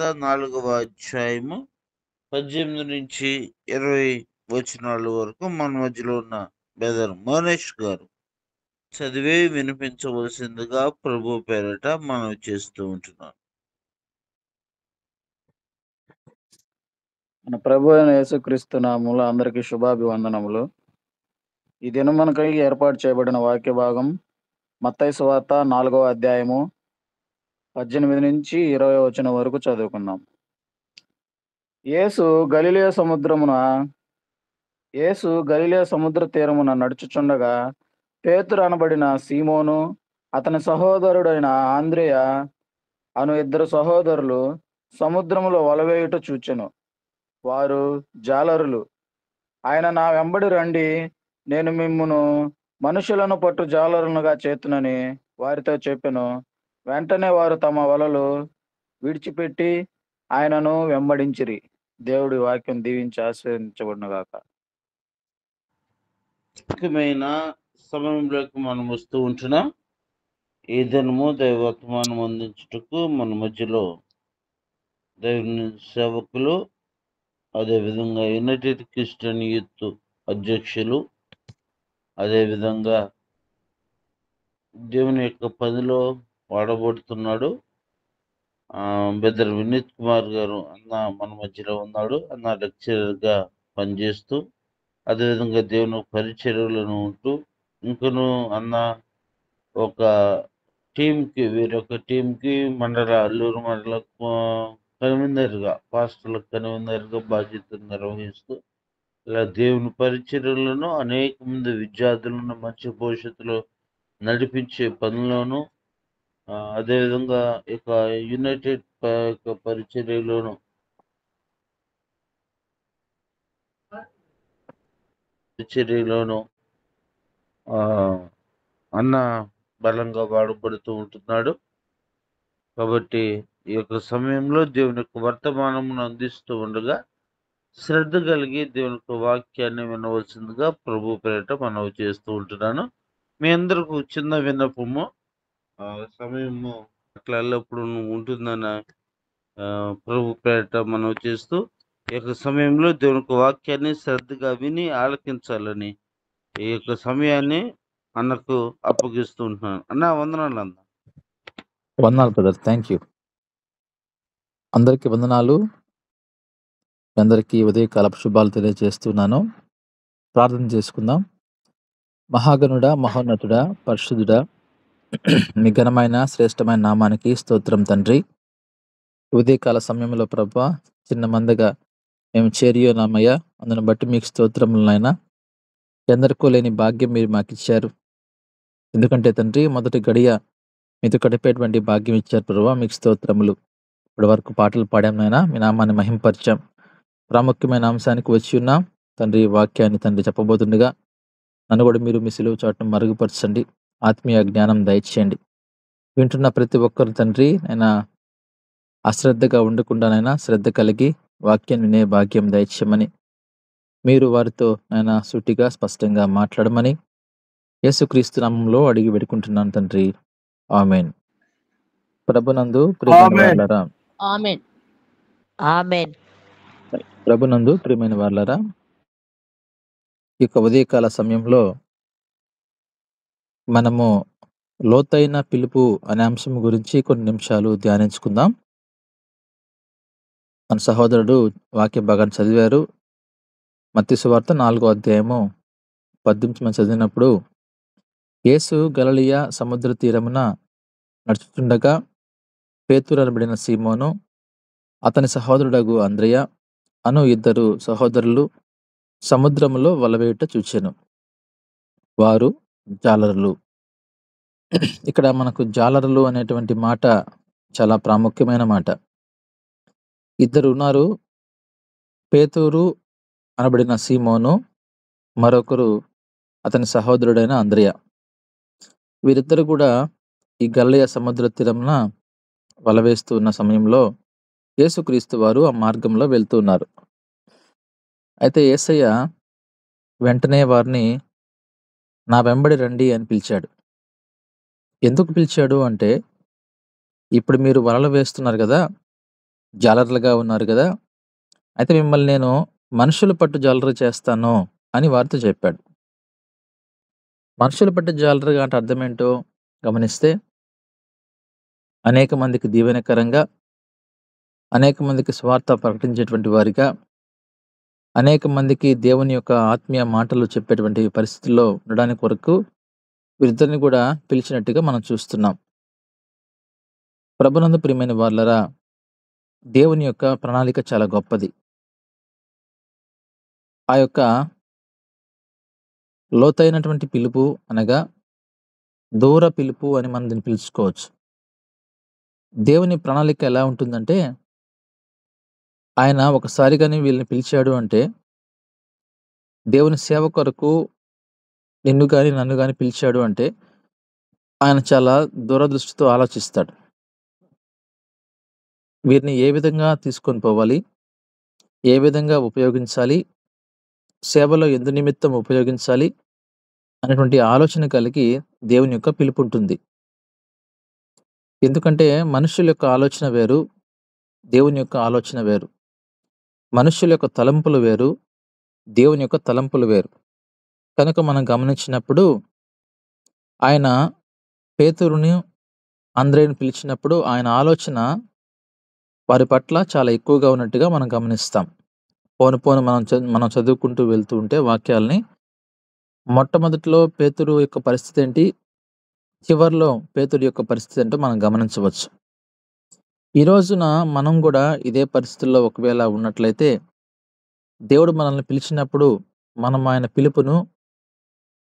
4వ అధ్యాయము 18-20 వచనాల వరకు మన మధ్యలో ఉన్న బ్రదర్ మోనేష్ గారు చదివే వినిపించవలసిందిగా ప్రభు పేరట మనం చేస్తూ ఉంటున్నాం. మన ప్రభు అయిన యేసుక్రీస్తు నామములో అందరికీ శుభాభివందనములు. ఈ దినం మనకై ఏర్పాటు చేయబడిన వాక్య భాగం మత్తయి సువార్త 4వ అధ్యాయము 18-20 వచనం వరకు చదువుకుందాం. యేసు గలిలయ సముద్ర తీరమున నడుచుచుండగా పేతురు అనబడిన సీమోను, అతని సహోదరుడైన ఆంద్రేయ అను 2 సహోదరులు సముద్రములో వలవేయుట చూచెను. వారు జాలరులు. ఆయన, నా వెంబడి రండి, నేను మిమ్మును మనుషులను పట్టు జాలరులుగా చేతునని వారితో చెప్పెను. వెంటనే వారు తమ వలలు విడిచిపెట్టి ఆయనను వెంబడించిరి. దేవుడి వాక్యం దీవించి ఆశీర్వదించబడునుగాక. ముఖ్యమైన సమయంలోకి మనం వస్తూ ఉంటున్నాం. ఈ దినము దైవవర్తమానం అందించుటకు మన మధ్యలో దేవుని సేవకులు, అదేవిధంగా యునైటెడ్ క్రిస్టియన్ యూత్ అధ్యక్షులు, అదేవిధంగా దేవుని యొక్క పనిలో వాడబడుతున్నాడు బెదర్ వినీత్ కుమార్ గారు అన్న మన మధ్యలో ఉన్నాడు. అన్న లెక్చరర్గా పనిచేస్తూ, అదేవిధంగా దేవుని పరిచర్యలను ఉంటూ, ఇంకను అన్న ఒక టీంకి, వేరొక టీంకి అల్లూరు మండల కన్వీనర్గా, పాస్టర్ల కన్వీనర్గా బాధ్యతలు నిర్వహిస్తూ, ఇలా దేవుని పరిచర్యలను అనేక మంది విద్యార్థులను మంచి భవిష్యత్తులో నడిపించే పనులను, అదేవిధంగా ఇక యునైటెడ్ పరిచర్యలోను అన్న బలంగా వాడబడుతూ ఉంటున్నాడు. కాబట్టి ఈ యొక్క సమయంలో దేవుని యొక్క వర్తమానమును అందిస్తూ ఉండగా శ్రద్ధ కలిగి దేవుని యొక్క వాక్యాన్ని వినవలసిందిగా ప్రభు పేరిట మనవి చేస్తూ ఉంటున్నాను. మీ అందరికీ చిన్న విన్నపము, సమయము అట్లా ఎల్లప్పుడు ఉంటుందన్న ప్రభు పేరిట మనవి చేస్తూ, ఈ యొక్క సమయంలో దేవుని యొక్క వాక్యాన్ని శ్రద్ధగా విని ఆలకించాలని ఈ యొక్క సమయాన్ని అన్నకు అప్పగిస్తూ ఉంటున్నాను. అన్న వందనాలు. వందనాలు బ్రదర్, థ్యాంక్ యూ. అందరికీ వందనాలు. అందరికీ ఉదయకాలపు శుభాలు తెలియజేస్తున్నాను. ప్రార్థన చేసుకుందాం. మహాగణుడా, మహోన్నతుడా, పరిశుద్ధుడా, మీ ఘనమైన శ్రేష్టమైన నామానికి స్తోత్రం తండ్రి. ఉదయకాల సమయంలో ప్రభువా, చిన్న మందగా మేము చేరియోనామయ్య, అందును బట్టి మీకు స్తోత్రములనైనా. ఎందరికో లేని భాగ్యం మీరు మాకు ఇచ్చారు. ఎందుకంటే తండ్రి, మొదటి గడియ మీతో గడిపేటువంటి భాగ్యం ఇచ్చారు ప్రభువా, మీకు స్తోత్రములు. ఇప్పటి వరకు పాటలు పాడాంనైనా, మీ నామాన్ని మహింపరిచాం. ప్రాముఖ్యమైన అంశానికి వచ్చి ఉన్నాం తండ్రి. వాక్యాన్ని తండ్రి చెప్పబోతుండగా నన్ను కూడా మీరు మీ సిలువ చాటును మరుగుపరచండి, ఆత్మీయ జ్ఞానం దయచేయండి. వింటున్న ప్రతి ఒక్కరు తండ్రి అయినా అశ్రద్ధగా ఉండకుండానైనా శ్రద్ధ కలిగి వాక్యాన్ని వినే భాగ్యం దయచేయమని, మీరు వారితో అయినా సూటిగా స్పష్టంగా మాట్లాడమని యేసుక్రీస్తు నామంలో అడిగి పెడుకుంటున్నాను తండ్రి, ఆమేన్. ప్రభునందు ప్రియమైన వారలారా, ప్రభునందు ప్రియమైన వారలారా, ఈ యొక్క ఉదయకాల సమయంలో మనము లోతైన పిలుపు అనే అంశం గురించి కొన్ని నిమిషాలు ధ్యానించుకుందాం. మన సహోదరుడు వాక్య భాగాన్ని చదివారు. మత్తయి సువార్త 4వ అధ్యాయము 18 మనం చదివినప్పుడు, యేసు గలిలయ సముద్ర తీరమున నడుచుచుండగా పేతురు అనబడిన సీమోను, అతని సహోదరుడగు ఆంద్రేయ అను 2 సహోదరులు సముద్రములో వలవేయుట చూచెను. వారు జాలరులు. ఇక్కడ మనకు జాలరులు అనేటువంటి మాట చాలా ప్రాముఖ్యమైన మాట. 2 ఉన్నారు. పేతురు అనబడిన సీమోను, మరొకరు అతని సహోదరుడైన ఆంద్రేయ. వీరిద్దరు కూడా ఈ గలిలయ సముద్ర తీరమున వలవేస్తూ ఉన్న సమయంలో యేసుక్రీస్తు వారు ఆ మార్గంలో వెళ్తూ ఉన్నారు. అయితే యేసయ్య వెంటనే వారిని నా వెంబడి రండి అని పిలిచాడు. ఎందుకు పిలిచాడు అంటే, ఇప్పుడు మీరు వలలు వేస్తున్నారు కదా, జాలర్లుగా ఉన్నారు కదా! అయితే మిమ్మల్ని నేను మనుషులు పట్టు జాలరు చేస్తాను అని వారితో చెప్పాడు. మనుషులు పట్టు జాలరుగా అంటే అర్థమేంటో గమనిస్తే, అనేక మందికి దీవెనకరంగా, అనేక మందికి సువార్త ప్రకటించేటువంటి వారిగా, అనేక మందికి దేవుని యొక్క ఆత్మీయ మాటలు చెప్పేటువంటి పరిస్థితుల్లో ఉండడానికి కొరకు వీరిద్దరిని కూడా పిలిచినట్టుగా మనం చూస్తున్నాం. ప్రభునందు ప్రియమైన వారలారా, దేవుని యొక్క ప్రణాళిక చాలా గొప్పది. ఆ యొక్క లోతైనటువంటి పిలుపు అనగా దూర పిలుపు అని మనం దీన్ని పిలుచుకోవచ్చు. దేవుని ప్రణాళిక ఎలా ఉంటుందంటే, ఆయన ఒకసారి గాని వీళ్ళని పిలిచాడు అంటే, దేవుని సేవ కొరకు నిన్ను గాని, నన్ను గాని పిలిచాడు అంటే, ఆయన చాలా దూరదృష్టితో ఆలోచిస్తాడు. వీరిని ఏ విధంగా తీసుకొని పోవాలి? ఏ విధంగా ఉపయోగించాలి? సేవలో ఎందు నిమిత్తం ఉపయోగించాలి? అనేటువంటి ఆలోచన కలిగి దేవుని యొక్క పిలుపుంటుంది. ఎందుకంటే మనుషుల యొక్క ఆలోచన వేరు, దేవుని యొక్క ఆలోచన వేరు. మనుష్యుల యొక్క తలంపులు వేరు, దేవుని యొక్క తలంపులు వేరు. కనుక మనం గమనించినప్పుడు ఆయన పేతురుని, అంద్రేయుని పిలిచినప్పుడు ఆయన ఆలోచన వారి పట్ల చాలా ఎక్కువగా ఉన్నట్టుగా మనం గమనిస్తాం. పోను పోను మనం చదువుకుంటూ వెళ్తూ ఉంటే వాక్యాల్ని, మొట్టమొదటిలో పేతురు యొక్క పరిస్థితి ఏంటి? చివర్లో పేతురు యొక్క పరిస్థితి ఏంటో మనం గమనించవచ్చు. ఈ రోజున మనం కూడా ఇదే పరిస్థితుల్లో ఒకవేళ ఉన్నట్లయితే, దేవుడు మనల్ని పిలిచినప్పుడు మనం ఆయన పిలుపును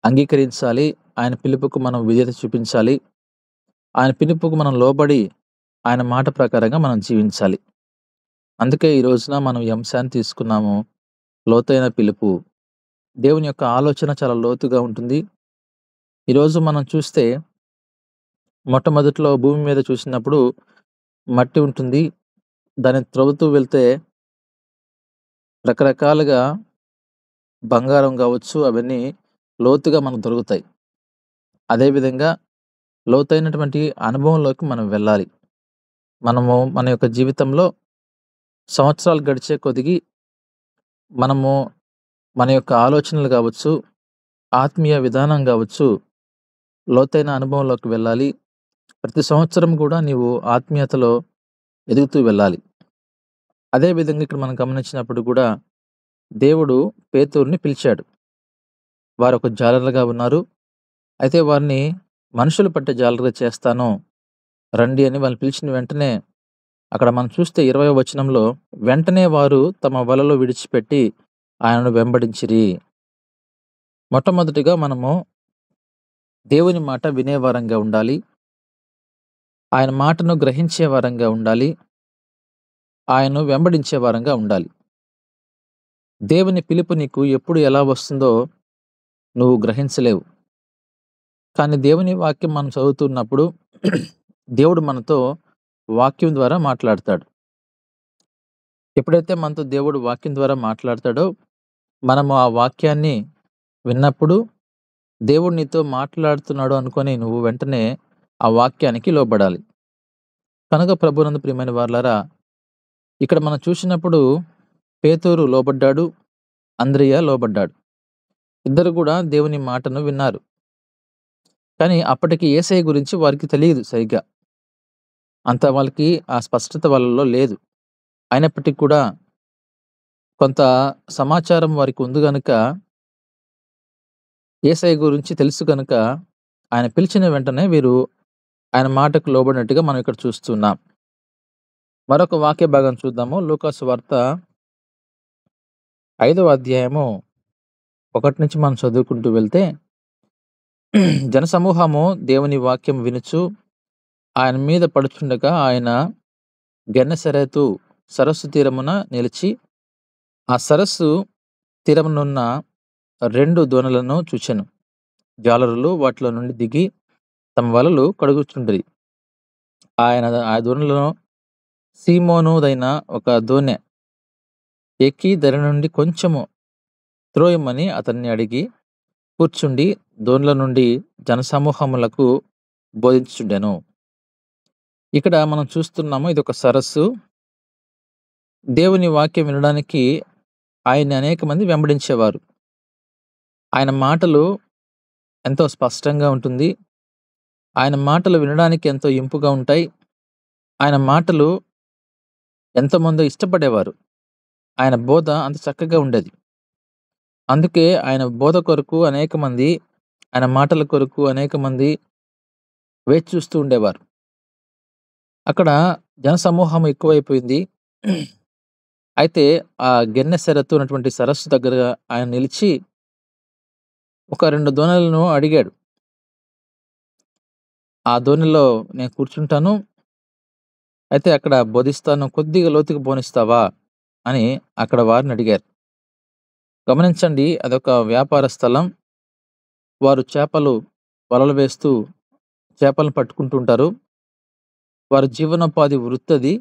అంగీకరించాలి. ఆయన పిలుపుకు మనం విధేయత చూపించాలి. ఆయన పిలుపుకు మనం లోబడి ఆయన మాట ప్రకారంగా మనం జీవించాలి. అందుకే ఈ రోజున మనం ఈ అంశాన్ని తీసుకున్నాము. లోతైన పిలుపు. దేవుని యొక్క ఆలోచన చాలా లోతుగా ఉంటుంది. ఈరోజు మనం చూస్తే మొట్టమొదట్లో భూమి మీద చూసినప్పుడు మట్టి ఉంటుంది. దాన్ని త్రవ్వుతూ వెళ్తే రకరకాలుగా బంగారం కావచ్చు, అవన్నీ లోతుగా మనకు దొరుకుతాయి. అదేవిధంగా లోతైనటువంటి అనుభవంలోకి మనం వెళ్ళాలి. మనము మన యొక్క జీవితంలో సంవత్సరాలు గడిచే కొద్దీ మనము మన యొక్క ఆలోచనలు కావచ్చు, ఆత్మీయ విధానం కావచ్చు, లోతైన అనుభవంలోకి వెళ్ళాలి. ప్రతి సంవత్సరం కూడా నీవు ఆత్మీయతలో ఎదుగుతూ వెళ్ళాలి. అదేవిధంగా ఇక్కడ మనం గమనించినప్పుడు కూడా దేవుడు పేతురుని పిలిచాడు. వారు ఒక జాలరులుగా ఉన్నారు. అయితే వారిని మనుషులు పట్టే జాలరుగా చేస్తాను రండి అని వాళ్ళని పిలిచిన వెంటనే అక్కడ మనం చూస్తే 20వ వచనంలో వెంటనే వారు తమ వలలు విడిచిపెట్టి ఆయనను వెంబడించిరి. మొట్టమొదటిగా మనము దేవుని మాట వినేవారంగా ఉండాలి. ఆయన మాటను గ్రహించే వారంగా ఉండాలి. ఆయనను వెంబడించే వారంగా ఉండాలి. దేవుని పిలుపు నీకు ఎప్పుడు ఎలా వస్తుందో నువ్వు గ్రహించలేవు. కానీ దేవుని వాక్యం మనం చదువుతున్నప్పుడు దేవుడు మనతో వాక్యం ద్వారా మాట్లాడతాడు. ఎప్పుడైతే మనతో దేవుడు వాక్యం ద్వారా మాట్లాడతాడో మనము ఆ వాక్యాన్ని విన్నప్పుడు దేవుడు నీతో మాట్లాడుతున్నాడు అనుకొని నువ్వు వెంటనే ఆ వాక్యానికి లోబడాలి. కనుక ప్రభునందు ప్రియమైన వారలారా, ఇక్కడ మనం చూసినప్పుడు పేతురు లోబడ్డాడు, అంద్రెయ లోబడ్డాడు. ఇద్దరు కూడా దేవుని మాటను విన్నారు. కానీ అప్పటికి యేసయ్య గురించి వారికి తెలియదు సరిగ్గా. అంత వాళ్ళకి ఆ స్పష్టత వాళ్ళలో లేదు. అయినప్పటికీ కూడా కొంత సమాచారం వారికి ఉంది గనుక, యేసయ్య గురించి తెలుసు గనుక ఆయన పిలిచిన వెంటనే వీరు ఆయన మాటకు లోబడినట్టుగా మనం ఇక్కడ చూస్తున్నాం. మరొక వాక్య భాగం చూద్దాము. లూకా సువార్త 5వ అధ్యాయము 1 నుంచి మనం చదువుకుంటూ వెళ్తే, జనసమూహము దేవుని వాక్యం వినుచు ఆయన మీద పడుచుండగా ఆయన గెన్నెసరెతు సరస్సు తీరమున నిలిచి ఆ సరస్సు తీరమునున్న 2 దోణలను చూచెను. జాలరులు వాటిలో నుండి దిగి తమ వలలు కడుగుచుండిరి. ఆయన ఆ దోణిలో సీమోనుదైన ఒక దోణె ఎక్కి ధర నుండి కొంచెము త్రోయమని అతన్ని అడిగి కూర్చుండి దోణిల నుండి జనసమూహములకు బోధించుచుండెను. ఇక్కడ మనం చూస్తున్నాము, ఇది ఒక సరస్సు. దేవుని వాక్యం వినడానికి ఆయన్ని అనేక మంది వెంబడించేవారు. ఆయన మాటలు ఎంతో స్పష్టంగా ఉంటుంది. ఆయన మాటలు వినడానికి ఎంతో ఇంపుగా ఉంటాయి. ఆయన మాటలు ఎంతోమంది ఇష్టపడేవారు. ఆయన బోధ అంత చక్కగా ఉండేది. అందుకే ఆయన బోధ కొరకు అనేక మంది, ఆయన మాటల కొరకు అనేక మంది వేచి చూస్తూ ఉండేవారు. అక్కడ జనసమూహం ఎక్కువైపోయింది. అయితే ఆ గెన్నెసెరతు ఉన్నటువంటి సరస్సు దగ్గర ఆయన నిలిచి ఒక 2 దోణలను అడిగాడు. ఆ దోణిలో నేను కూర్చుంటాను. అయితే అక్కడ బోధిస్తాను. కొద్దిగా లోతుకి పోనిస్తావా అని అక్కడ వారిని అడిగారు. గమనించండి, అదొక వ్యాపార స్థలం. వారు వలలు వేస్తూ చేపలను పట్టుకుంటూ ఉంటారు. వారి జీవనోపాధి వృత్తది.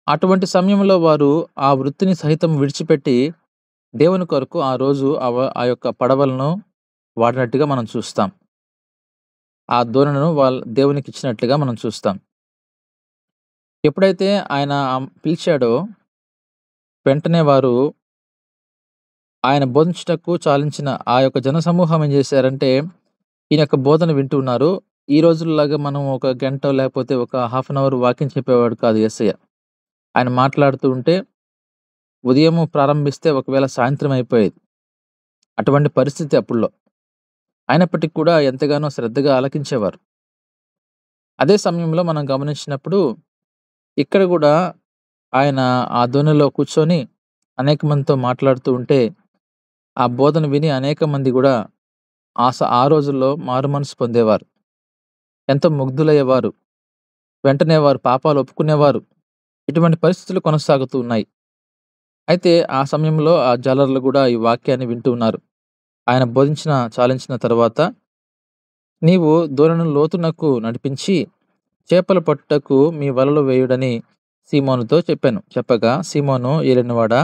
అటువంటి సమయంలో వారు ఆ వృత్తిని సహితం విడిచిపెట్టి దేవుని కొరకు ఆ రోజు ఆ యొక్క పడవలను వాడినట్టుగా మనం చూస్తాం. ఆ దోణిను దేవునికి ఇచ్చినట్లుగా మనం చూస్తాం. ఎప్పుడైతే ఆయన పిలిచాడో వెంటనే వారు ఆయన బోధించుటకు చాలించిన ఆ యొక్క జనసమూహం ఏం చేశారంటే, ఈయన యొక్క బోధన వింటూ ఉన్నారు. ఈ రోజుల్లాగా మనం ఒక గంట లేకపోతే ఒక హాఫ్ అన్ అవర్ వాక్యం చెప్పేవాడు కాదు యేసయ్య. ఆయన మాట్లాడుతూ ఉంటే ఉదయము ప్రారంభిస్తే ఒకవేళ సాయంత్రం అయిపోయేది. అటువంటి పరిస్థితి అప్పుడులో. అయినప్పటికీ కూడా ఎంతగానో శ్రద్ధగా ఆలకించేవారు. అదే సమయంలో మనం గమనించినప్పుడు ఇక్కడ కూడా ఆయన ఆ దోణిలో కూర్చొని అనేక మందితో మాట్లాడుతూ ఉంటే ఆ బోధన విని అనేక మంది కూడా ఆ రోజుల్లో మారు మనసు పొందేవారు. ఎంతో ముగ్ధులయ్యేవారు. వెంటనే వారు పాపాలు ఒప్పుకునేవారు. ఇటువంటి పరిస్థితులు కొనసాగుతూ ఉన్నాయి. అయితే ఆ సమయంలో ఆ జాలర్లు కూడా ఈ వాక్యాన్ని వింటూ ఉన్నారు. ఆయన చాలించిన తర్వాత, నీవు దోణిని లోతునకు నడిపించి చేపలు పట్టుటకు మీ వలలు వేయుడని సీమోనుతో చెప్పగా, సీమోను ఏలినవాడా,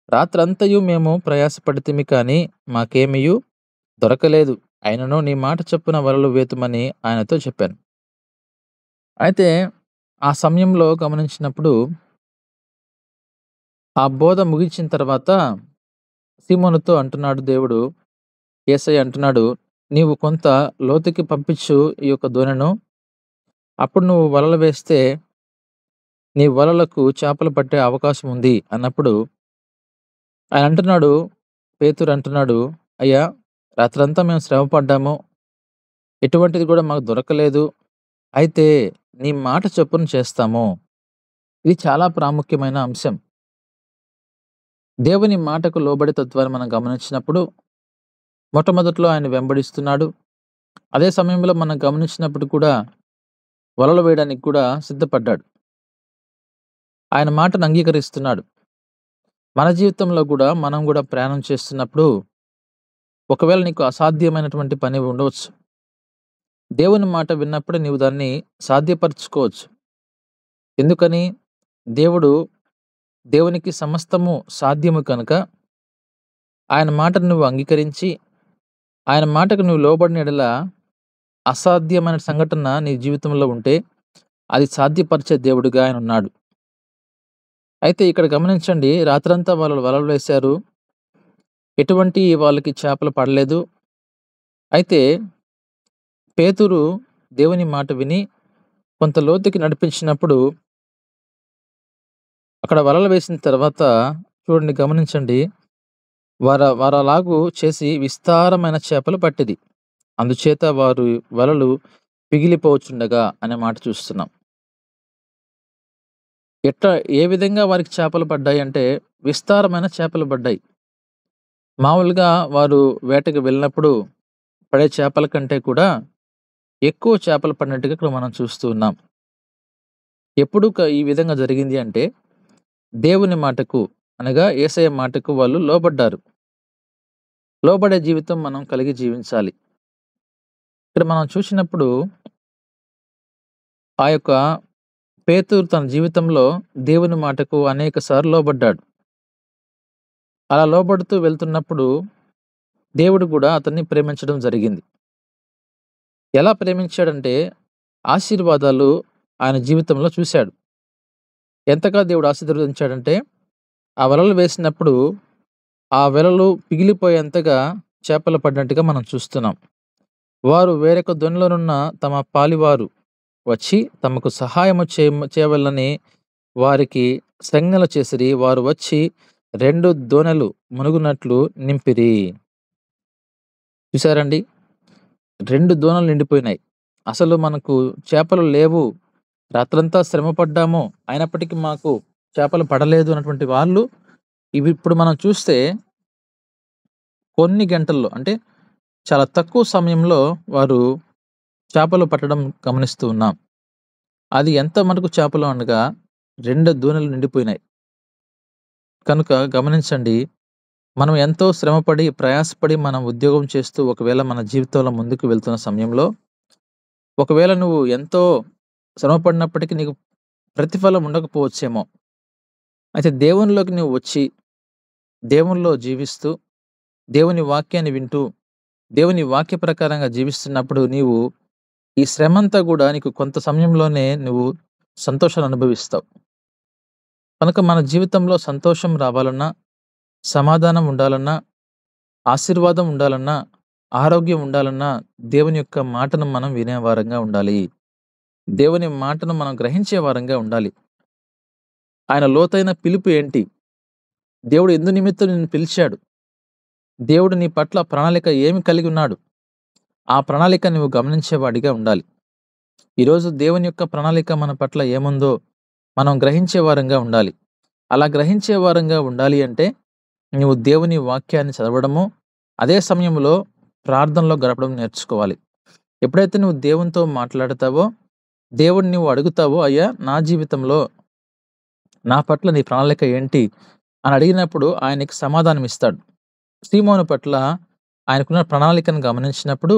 రాత్రంతయు మేము ప్రయాసపడితిమి కాని మాకేమియు దొరకలేదు. అయినను నీ మాట చొప్పున వలలు వేతుమని ఆయనతో చెప్పాను. అయితే ఆ సమయంలో గమనించినప్పుడు ఆ బోధ ముగించిన తర్వాత సీమోనుతో అంటున్నాడు దేవుడు, యేసయ్య అంటున్నాడు, నీవు కొంత లోతుకి పంపించు ఈ యొక్క దోణిను. అప్పుడు నువ్వు వలలు వేస్తే నీ వలలకు చేపలు పట్టే అవకాశం ఉంది అన్నప్పుడు ఆయన అంటున్నాడు, పేతురు అంటున్నాడు, అయ్యా, రాత్రంతా మేము శ్రమ పడ్డాము, ఎటువంటిది కూడా మాకు దొరకలేదు. అయితే నీ మాట చొప్పున చేస్తాము. ఇది చాలా ప్రాముఖ్యమైన అంశం. దేవుని మాటకు లోబడి తత్వాన్ని మనం గమనించినప్పుడు మొట్టమొదట్లో ఆయన వెంబడిస్తున్నాడు. అదే సమయంలో మనం గమనించినప్పుడు కూడా వలలు వేయడానికి కూడా సిద్ధపడ్డాడు. ఆయన మాటను అంగీకరిస్తున్నాడు. మన జీవితంలో కూడా మనం కూడా ప్రయాణం చేస్తున్నప్పుడు ఒకవేళ నీకు అసాధ్యమైనటువంటి పని ఉండవచ్చు. దేవుని మాట విన్నప్పుడే నీవు దాన్ని సాధ్యపరచుకోవచ్చు. ఎందుకని? దేవునికి సమస్తము సాధ్యము కనుక ఆయన మాటను నువ్వు అంగీకరించి ఆయన మాటకు నువ్వు లోబడిన యెడల అసాధ్యమైన సంఘటన నీ జీవితంలో ఉంటే అది సాధ్యపరిచే దేవుడుగా ఆయన ఉన్నాడు. అయితే ఇక్కడ గమనించండి, రాత్రంతా వాళ్ళు వలలు వేశారు. ఎటువంటి వాళ్ళకి చేపలు పడలేదు. అయితే పేతురు దేవుని మాట విని కొంత లోతుకి నడిపించినప్పుడు అక్కడ వలలు వేసిన తర్వాత చూడండి, గమనించండి, వారలాగు చేసి విస్తారమైన చేపలు పట్టిది. అందుచేత వారు వలలు పిగిలిపోవచ్చుండగా అనే మాట చూస్తున్నాం. ఏ విధంగా వారికి చేపలు పడ్డాయి అంటే విస్తారమైన చేపలు పడ్డాయి. మామూలుగా వారు వేటకు వెళ్ళినప్పుడు పడే చేపల కంటే కూడా ఎక్కువ చేపలు పడినట్టుగా ఇక్కడ మనం చూస్తూ ఉన్నాం. ఎప్పుడు ఈ విధంగా జరిగింది అంటే దేవుని మాటకు అనగా యేసయ్య మాటకు వాళ్ళు లోబడ్డారు. లోబడే జీవితం మనం కలిగి జీవించాలి. ఇక్కడ మనం చూసినప్పుడు ఆ యొక్క పేతురు తన జీవితంలో దేవుని మాటకు అనేక సార్లు లోబడ్డాడు. అలా లోబడుతూ వెళ్తున్నప్పుడు దేవుడు కూడా అతన్ని ప్రేమించడం జరిగింది. ఎలా ప్రేమించాడంటే ఆశీర్వాదాలు ఆయన జీవితంలో చూశాడు. ఎంతగా దేవుడు ఆశీర్వదించాడంటే, ఆ వలలు వేసినప్పుడు ఆ వలలు పిగిలిపోయేంతగా చేపలు పడినట్టుగా మనం చూస్తున్నాం. వారు వేరొక దోణిలోనున్న తమ పాలివారు వచ్చి తమకు సహాయము చేయవలెనని వారికి సంజ్ఞలు చేసిరి. వారు వచ్చి 2 దోణెలు మునుగునట్లు నింపిరి. చూసారండి? 2 దోణలు నిండిపోయినాయి. అసలు మనకు చేపలు లేవు. రాత్రంతా శ్రమపడ్డాము. అయినప్పటికీ మాకు చేపలు పడలేదు అన్నటువంటి వాళ్ళు ఇప్పుడు మనం చూస్తే కొన్ని గంటల్లో, అంటే చాలా తక్కువ సమయంలో వారు చేపలు పట్టడం గమనిస్తూ ఉన్నాం. అది ఎంత మటుకు చేపలు అనగా 2 దోణెలు నిండిపోయినాయి. కనుక గమనించండి, మనం ఎంతో శ్రమపడి, ప్రయాసపడి మనం ఉద్యోగం చేస్తూ ఒకవేళ మన జీవితంలో ముందుకు వెళ్తున్న సమయంలో, ఒకవేళ నువ్వు ఎంతో శ్రమపడినప్పటికీ నీకు ప్రతిఫలం ఉండకపోవచ్చేమో. అయితే దేవునిలోకి నువ్వు వచ్చి, దేవునిలో జీవిస్తూ, దేవుని వాక్యాన్ని వింటూ, దేవుని వాక్య ప్రకారంగా జీవిస్తున్నప్పుడు నీవు ఈ శ్రమంతా గూడా నీకు కొంత సమయంలోనే నువ్వు సంతోషాన్ని అనుభవిస్తావు. కనుక మన జీవితంలో సంతోషం రావాలన్నా, సమాధానం ఉండాలన్నా, ఆశీర్వాదం ఉండాలన్నా, ఆరోగ్యం ఉండాలన్నా దేవుని యొక్క మాటను మనం వినేవారంగా ఉండాలి. దేవుని మాటను మనం గ్రహించే వారంగా ఉండాలి. ఆయన లోతైన పిలుపు ఏంటి? దేవుడు ఎందు నిమిత్తం నిన్ను పిలిచాడు? దేవుడు నీ పట్ల ప్రణాళిక ఏమి కలిగి ఉన్నాడు? ఆ ప్రణాళిక నువ్వు గమనించేవాడిగా ఉండాలి. ఈరోజు దేవుని యొక్క ప్రణాళిక మన పట్ల ఏముందో మనం గ్రహించే వారంగా ఉండాలి. అలా గ్రహించే వారంగా ఉండాలి అంటే నువ్వు దేవుని వాక్యాన్ని చదవడము, అదే సమయంలో ప్రార్థనలో గడపడం నేర్చుకోవాలి. ఎప్పుడైతే నువ్వు దేవునితో మాట్లాడతావో, దేవుడిని నువ్వు అడుగుతావో, అయ్యా నా జీవితంలో నా పట్ల నీ ప్రణాళిక ఏంటి అని అడిగినప్పుడు ఆయనకి సమాధానం ఇస్తాడు. సీమోను పట్ల ఆయనకున్న ప్రణాళికను గమనించినప్పుడు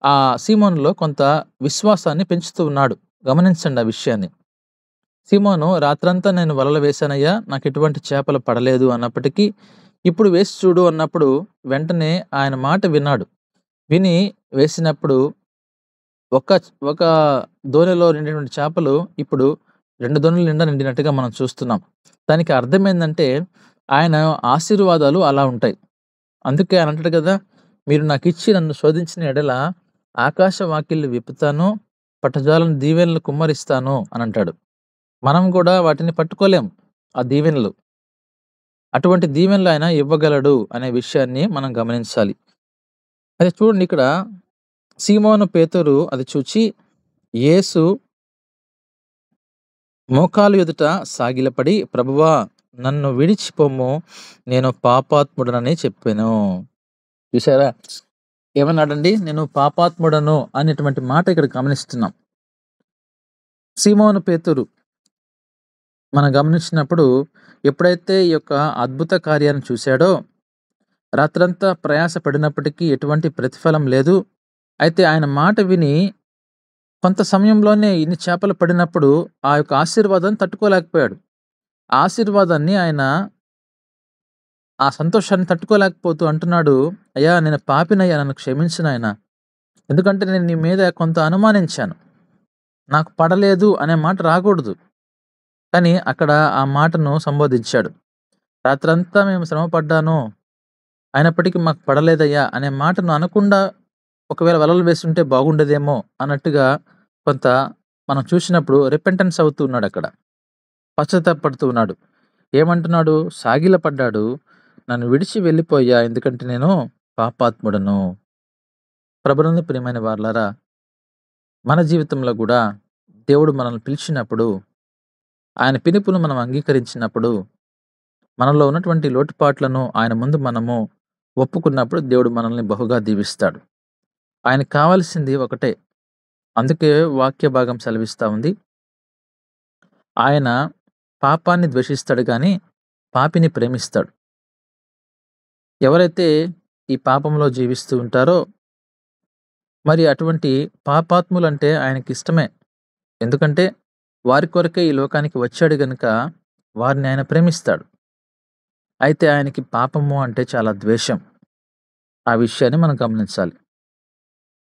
ఆ సీమోనులో కొంత విశ్వాసాన్ని పెంచుతూ ఉన్నాడు. గమనించండి ఆ విషయాన్ని. సీమోను రాత్రంతా నేను వలలు వేశానయ్యా, నాకు ఎటువంటి చేపలు పడలేదు అన్నప్పటికీ, ఇప్పుడు వేసి చూడు అన్నప్పుడు వెంటనే ఆయన మాట విన్నాడు. విని వేసినప్పుడు ఒక దోణిలో నిండినటువంటి చేపలు ఇప్పుడు 2 దోణుల నిండా నిండినట్టుగా మనం చూస్తున్నాం. దానికి అర్థం ఏందంటే ఆయన ఆశీర్వాదాలు అలా ఉంటాయి. అందుకే ఆయన అంటాడు కదా, మీరు నాకిచ్చి నన్ను శోధించిన ఎడల ఆకాశ వాకిళ్ళు విప్పుతాను, పట్టజాలను దీవెనలు కుమ్మరిస్తాను అని అంటాడు. మనం కూడా వాటిని పట్టుకోలేం ఆ దీవెనలు. అటువంటి దీవెనలు ఆయన ఇవ్వగలడు అనే విషయాన్ని మనం గమనించాలి. అయితే చూడండి, ఇక్కడ సీమోను పేతురు అది చూచి యేసు మోకాలు ఎదుట సాగిలపడి, ప్రభువా నన్ను విడిచిపొమ్ము, నేను పాపాత్ముడనని చెప్పాను. చూసారా ఏమన్నాడండి? నేను పాపాత్ముడను అనేటువంటి మాట ఇక్కడ గమనిస్తున్నాం. సీమోను పేతురు మనం గమనించినప్పుడు ఎప్పుడైతే ఈ యొక్క అద్భుత కార్యాన్ని చూశాడో, రాత్రంతా ప్రయాస పడినప్పటికీ ఎటువంటి ప్రతిఫలం లేదు. అయితే ఆయన మాట విని కొంత సమయంలోనే ఇన్ని చేపలు పడినప్పుడు ఆ యొక్క ఆశీర్వాదాన్ని తట్టుకోలేకపోయాడు. ఆ ఆశీర్వాదాన్ని ఆయన, ఆ సంతోషాన్ని తట్టుకోలేకపోతూ అంటున్నాడు, అయ్యా నేను పాపినయ్యా, నన్ను క్షమించు నాయనా. ఎందుకంటే నేను నీ మీద కొంత అనుమానించాను, నాకు పడలేదు అనే మాట రాకూడదు. కానీ అక్కడ ఆ మాటను సంబోధించాడు. రాత్రంతా మేము శ్రమపడ్డాను, అయినప్పటికీ మాకు పడలేదయ్యా అనే మాటను అనకుండా ఒకవేళ వలలు వేస్తుంటే బాగుండేదేమో అన్నట్టుగా కొంత మనం చూసినప్పుడు రిపెంటెన్స్ అవుతూ ఉన్నాడు. అక్కడ పశ్చాత్తాపడుతూ ఉన్నాడు. ఏమంటున్నాడు? సాగిలపడ్డాడు, నన్ను విడిచి వెళ్ళిపోయా, ఎందుకంటే నేను పాపాత్ముడను. ప్రభునందు ప్రియమైన వారలారా, మన జీవితంలో కూడా దేవుడు మనల్ని పిలిచినప్పుడు, ఆయన పిలుపును మనం అంగీకరించినప్పుడు, మనలో ఉన్నటువంటి లోటుపాట్లను ఆయన ముందు మనము ఒప్పుకున్నప్పుడు దేవుడు మనల్ని బహుగా దీవిస్తాడు. ఆయనకు కావాల్సింది ఒకటే. అందుకే వాక్య భాగం సెలవిస్తా ఉంది, ఆయన పాపాన్ని ద్వేషిస్తాడు కానీ పాపిని ప్రేమిస్తాడు. ఎవరైతే ఈ పాపంలో జీవిస్తూ ఉంటారో మరి అటువంటి పాపాత్ములంటే ఆయనకి ఇష్టమే. ఎందుకంటే వారి కొరకే ఈ లోకానికి వచ్చాడు గనుక వారిని ఆయన ప్రేమిస్తాడు. అయితే ఆయనకి పాపము అంటే చాలా ద్వేషం. ఆ విషయాన్ని మనం గమనించాలి.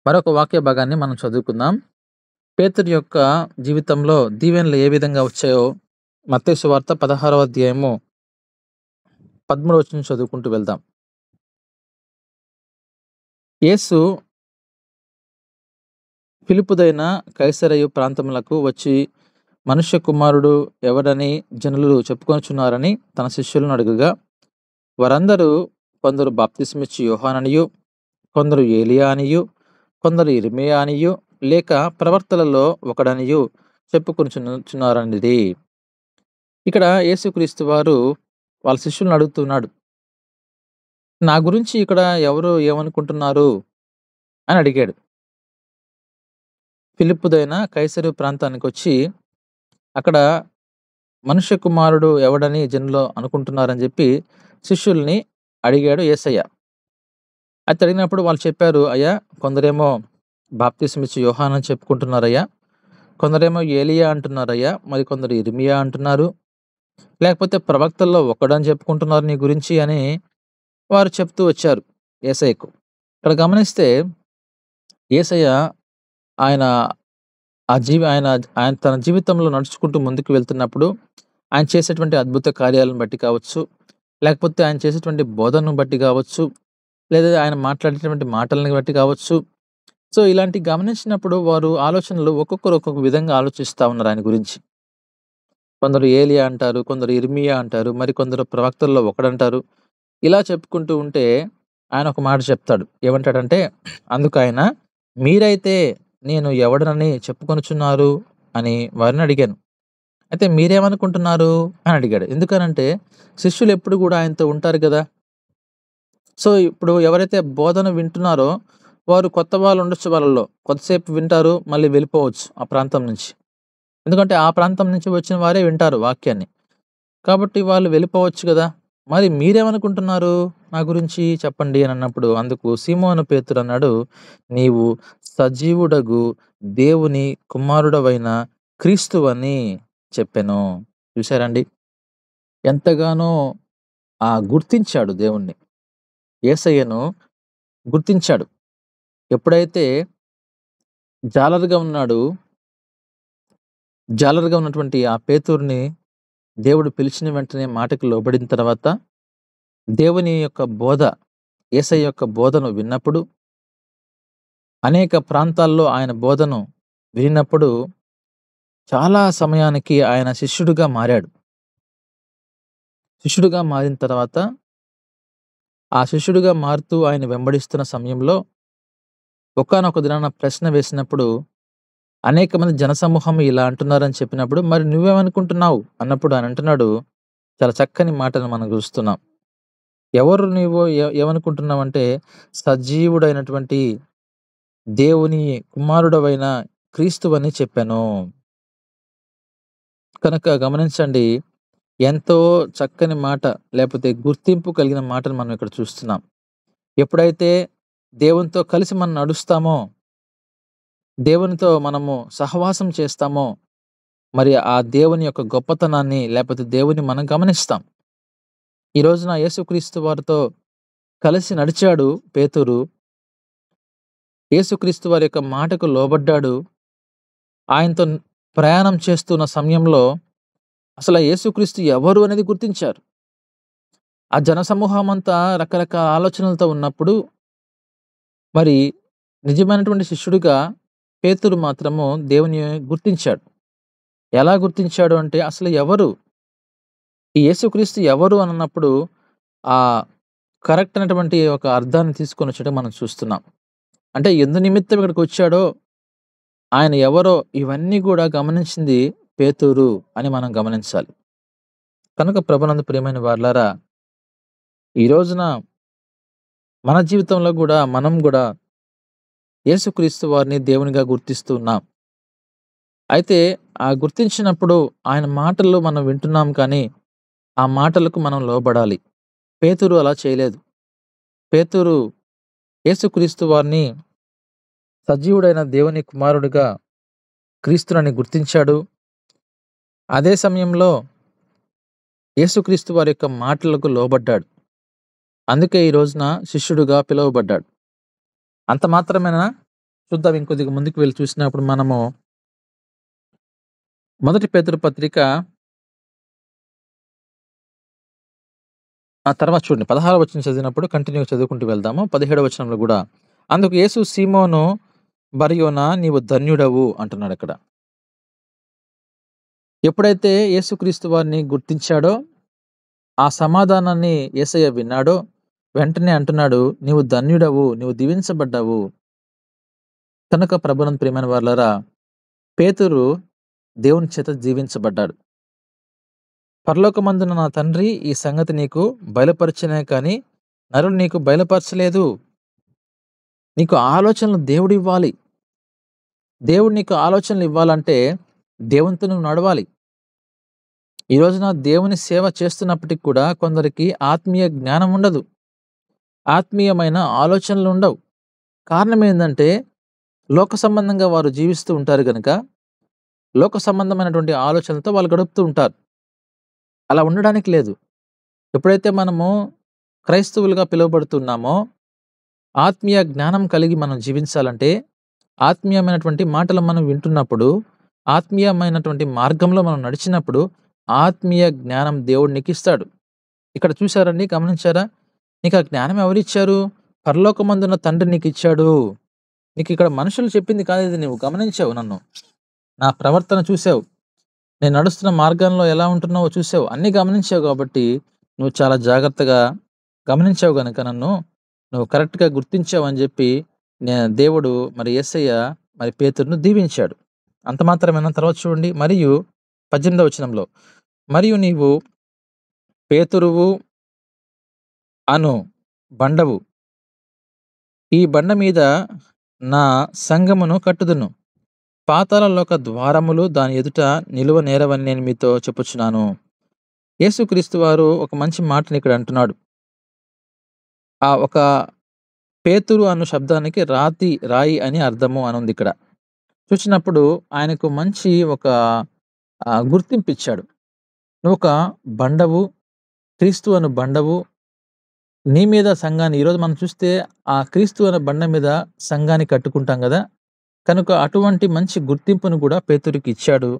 మరొక వాక్య భాగాన్ని మనం చదువుకుందాం. పేతురు యొక్క జీవితంలో దీవెనలు ఏ విధంగా వచ్చాయో మత్తయి సువార్త 16వ అధ్యాయము 13వ వచనం చదువుకుంటూ వెళ్దాం. యేసు ఫిలిప్పుదైన కైసరయు ప్రాంతములకు వచ్చి మనుష్య కుమారుడు ఎవడని జనులు చెప్పుకొనుచున్నారని తన శిష్యులను అడుగగా, వారందరూ కొందరు బాప్తిస్మిచ్చి యోహాననియు, కొందరు ఏలియా అనియు, కొందరు ఇర్మియా అనియు, లేక ప్రవక్తలలో ఒకడనియు చెప్పుకొనుచున్నారనిది. ఇక్కడ యేసుక్రీస్తు వారు వాళ్ళ శిష్యులను అడుగుతున్నాడు, నా గురించి ఇక్కడ ఎవరు ఏమనుకుంటున్నారు అని అడిగాడు. ఫిలిప్పుదైన కైసరయు ప్రాంతానికి వచ్చి అక్కడ మనుష్య కుమారుడు ఎవడని జనులు అనుకుంటున్నారని చెప్పి శిష్యుల్ని అడిగాడు యేసయ్య. అది అడిగినప్పుడు వాళ్ళు చెప్పారు, అయ్యా కొందరేమో బాప్తిస్మిచ్చి యోహాను అని చెప్పుకుంటున్నారయ్యా, కొందరేమో ఏలియా అంటున్నారయ్యా, మరి కొందరు ఇర్మియా అంటున్నారు, లేకపోతే ప్రవక్తల్లో ఒకడని చెప్పుకుంటున్నారు నీ గురించి అని వారు చెప్తూ వచ్చారు యేసయ్యకు. ఇక్కడ గమనిస్తే యేసయ్య ఆయన ఆయన తన జీవితంలో నడుచుకుంటూ ముందుకు వెళ్తున్నప్పుడు ఆయన చేసేటువంటి అద్భుత కార్యాలను బట్టి కావచ్చు, లేకపోతే ఆయన చేసేటువంటి బోధనను బట్టి కావచ్చు, లేదా ఆయన మాట్లాడేటువంటి మాటలను బట్టి కావచ్చు. సో ఇలాంటి గమనించినప్పుడు వారు ఆలోచనలు ఒక్కొక్కరు ఒక్కొక్క విధంగా ఆలోచిస్తూ ఉన్నారు ఆయన గురించి. కొందరు ఏలియా అంటారు, కొందరు ఇర్మియా అంటారు, మరి కొందరు ప్రవక్తల్లో ఒకడంటారు. ఇలా చెప్పుకుంటూ ఉంటే ఆయన ఒక మాట చెప్తాడు. ఏమంటాడంటే, అందుకు ఆయన, మీరైతే నేను ఎవడనని చెప్పుకొనుచున్నారు అని వారిని అడిగాను. అయితే మీరేమనుకుంటున్నారు అని అడిగాడు. ఎందుకనంటే శిష్యులు ఎప్పుడు కూడా ఆయనతో ఉంటారు కదా. సో ఇప్పుడు ఎవరైతే బోధన వింటున్నారో వారు కొత్త వాళ్ళు ఉండొచ్చు, వాళ్ళలో కొద్దిసేపు వింటారు, మళ్ళీ వెళ్ళిపోవచ్చు ఆ ప్రాంతం నుంచి. ఎందుకంటే ఆ ప్రాంతం నుంచి వచ్చిన వారే వింటారు వాక్యాన్ని, కాబట్టి వాళ్ళు వెళ్ళిపోవచ్చు కదా. మరి మీరేమనుకుంటున్నారు నా గురించి చెప్పండి అని అన్నప్పుడు అందుకు సీమోను పేతురు అన్నాడు, నీవు సజీవుడగు దేవుని కుమారుడవైన క్రీస్తువని చెప్పెను. చూశారండి, ఎంతగానో గుర్తించాడు దేవుణ్ణి, యేసయ్యను గుర్తించాడు. ఎప్పుడైతే జాలరుగా ఉన్నటువంటి ఆ పేతురుని దేవుడు పిలిచిన వెంటనే మాటకు లోబడిన తర్వాత దేవుని యొక్క బోధ, యేసయ్య యొక్క బోధను విన్నప్పుడు, అనేక ప్రాంతాల్లో ఆయన బోధను విన్నప్పుడు చాలా సమయానికి ఆయన శిష్యుడిగా మారాడు. శిష్యుడిగా మారిన తర్వాత ఆ శిష్యుడిగా మారుతూ ఆయన వెంబడిస్తున్న సమయంలో ఒకానొక దినాన ప్రశ్న వేసినప్పుడు అనేక మంది జనసమూహం ఇలా అంటున్నారని చెప్పినప్పుడు, మరి నువ్వేమనుకుంటున్నావు అన్నప్పుడు ఆయన అంటున్నాడు, చాలా చక్కని మాటను మనం చూస్తున్నాం. ఎవరు నీవు ఏమనుకుంటున్నావు అంటే, సజీవుడైనటువంటి దేవుని కుమారుడవైన క్రీస్తువని చెప్పాను. కనుక గమనించండి, ఎంతో చక్కని మాట, లేకపోతే గుర్తింపు కలిగిన మాటను మనం ఇక్కడ చూస్తున్నాం. ఎప్పుడైతే దేవునితో కలిసి మనం నడుస్తామో, దేవునితో మనము సహవాసం చేస్తామో, మరి ఆ దేవుని యొక్క గొప్పతనాన్ని, లేకపోతే దేవుని మనం గమనిస్తాం. ఈ రోజున యేసుక్రీస్తు వారితో కలిసి నడిచాడు పేతురు. యేసుక్రీస్తు వారి యొక్క మాటకు లోబడ్డాడు. ఆయనతో ప్రయాణం చేస్తున్న సమయంలో అసలు యేసుక్రీస్తు ఎవరు అనేది గుర్తించారు. ఆ జనసమూహం అంతా రకరకాల ఆలోచనలతో ఉన్నప్పుడు మరి నిజమైనటువంటి శిష్యుడిగా పేతురు మాత్రము దేవుని గుర్తించాడు. ఎలా గుర్తించాడు అంటే, అసలు ఎవరు ఈ యేసుక్రీస్తు ఎవరు అని అన్నప్పుడు ఆ కరెక్ట్ అయినటువంటి ఒక అర్థాన్ని తీసుకొని వచ్చేటప్పుడు మనం చూస్తున్నాం. అంటే ఎందు నిమిత్తం ఇక్కడికి వచ్చాడో, ఆయన ఎవరో, ఇవన్నీ కూడా గమనించింది పేతురు అని మనం గమనించాలి. కనుక ప్రభునందు ప్రియమైన వారలారా, ఈ రోజున మన జీవితంలో కూడా మనం కూడా యేసుక్రీస్తు వారిని దేవునిగా గుర్తిస్తూ ఉన్నాం. అయితే ఆ గుర్తించినప్పుడు ఆయన మాటలు మనం వింటున్నాం, కానీ ఆ మాటలకు మనం లోబడాలి. పేతురు అలా చేయలేదు. పేతురు యేసుక్రీస్తు వారిని సజీవుడైన దేవుని కుమారుడిగా క్రీస్తునని గుర్తించాడు. అదే సమయంలో యేసుక్రీస్తు వారి యొక్క మాటలకు లోబడ్డాడు. అందుకే ఈ రోజున శిష్యుడుగా పిలువబడ్డాడు. అంత మాత్రమేనా? చూద్దాం, ఇంకొద్దిగా ముందుకు వెళ్ళి చూసినప్పుడు మనము 1 పేతురు పత్రిక ఆ తర్వాత చూడండి 16వ వచనం చదివినప్పుడు కంటిన్యూగా చదువుకుంటూ వెళ్దాము. 17వ వచనంలో కూడా అందుకు యేసు సీమోను బర్యోనా నీవు ధన్యుడవు అంటున్నాడక్కడ. ఎప్పుడైతే యేసుక్రీస్తు వారిని గుర్తించాడో, ఆ సమాధానాన్ని యేసయ్య విన్నాడో, వెంటనే అంటున్నాడు, నీవు ధన్యుడవు, నీవు దీవించబడ్డావు. కనుక ప్రభునందు ప్రియమైన వారలారా, పేతురు దేవుని చేత దీవించబడ్డాడు. పరలోకమందున నా తండ్రి ఈ సంగతి నీకు బయలుపరచనే కానీ నరుడు నీకు బయలుపరచలేదు. నీకు ఆలోచనలు దేవుడు ఇవ్వాలి. దేవుడు నీకు ఆలోచనలు ఇవ్వాలంటే దేవునితో నువ్వు నడవాలి. ఈ రోజున దేవుని సేవ చేస్తున్నప్పటికి కూడా కొందరికి ఆత్మీయ జ్ఞానం ఉండదు, ఆత్మీయమైన ఆలోచనలు ఉండవు. కారణం ఏంటంటే లోక సంబంధంగా వారు జీవిస్తూ ఉంటారు కనుక లోక సంబంధమైనటువంటి ఆలోచనలతో వాళ్ళు గడుపుతూ ఉంటారు. అలా ఉండడానికి లేదు. ఎప్పుడైతే మనము క్రైస్తవులుగా పిలువబడుతున్నామో, ఆత్మీయ జ్ఞానం కలిగి మనం జీవించాలంటే, ఆత్మీయమైనటువంటి మాటలు మనం వింటున్నప్పుడు, ఆత్మీయమైనటువంటి మార్గంలో మనం నడిచినప్పుడు ఆత్మీయ జ్ఞానం దేవుడు నీకు ఇస్తాడు. ఇక్కడ చూసారండి, గమనించారా? నీకు ఆ జ్ఞానం ఎవరిచ్చారు? పరలోకమందున్న తండ్రి నీకు ఇచ్చాడు. నీకు ఇక్కడ మనుషులు చెప్పింది కాదు, ఇది నువ్వు గమనించావు. నన్ను, నా ప్రవర్తన చూసావు, నేను నడుస్తున్న మార్గంలో ఎలా ఉంటున్నావో చూసావు, అన్నీ గమనించావు. కాబట్టి నువ్వు చాలా జాగ్రత్తగా గమనించావు కనుక నన్ను నువ్వు కరెక్ట్గా గుర్తించావు అని చెప్పి దేవుడు మరి యేసయ్య మరి పేతురును దీవించాడు. అంత మాత్రమేనా? తర్వాత చూడండి, మరియు 18వ వచనంలో, మరియు నీవు పేతురువు అను బండవు, ఈ బండ మీద నా సంఘమును కట్టుదును, పాతాళలోక ద్వారములు దాని ఎదుట నిలువ నేరవని నేను మీతో చెప్పుచున్నాను. యేసుక్రీస్తు వారు ఒక మంచి మాటని ఇక్కడ అంటున్నాడు. ఆ ఒక పేతురు అను శబ్దానికి రాయి అని అర్థము అని ఉంది ఇక్కడ. చూసినప్పుడు ఆయనకు మంచి ఒక గుర్తింపు ఇచ్చాడు. నువ్వు ఒక బండవు, క్రీస్తు అను బండవు, నీ మీద సంఘాన్ని, ఈరోజు మనం చూస్తే ఆ క్రీస్తు అనే బండ మీద సంఘాన్ని కట్టుకుంటాం కదా, కనుక అటువంటి మంచి గుర్తింపును కూడా పేతురుకి ఇచ్చాడు.